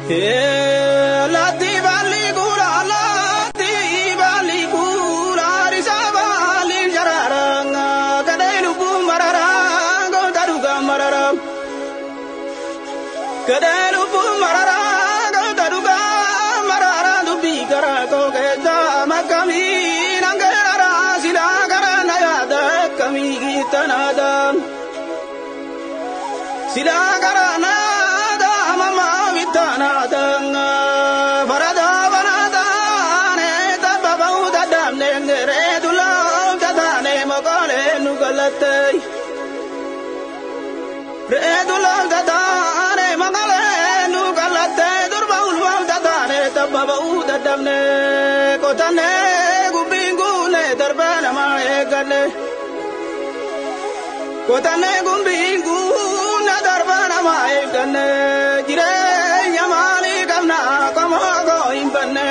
Lati bali gula risa bali jararanga kadelu bu mararang daruga mararam kadelu bu mararang daruga mararang dubi gara ko keda makami nangara sila gara nayada kami gitanadam sila gara nada mama vitanadam farada banada ne tabau dadam nengere dulam dadane mogale nugalate re dulam dadane mogale nugalate durbaul wal dadane tabau dadam ne kotane gumbingu ne darbana mae gane kotane gumbingu ne darbana mae gane jire nyamali gamna komo go imbane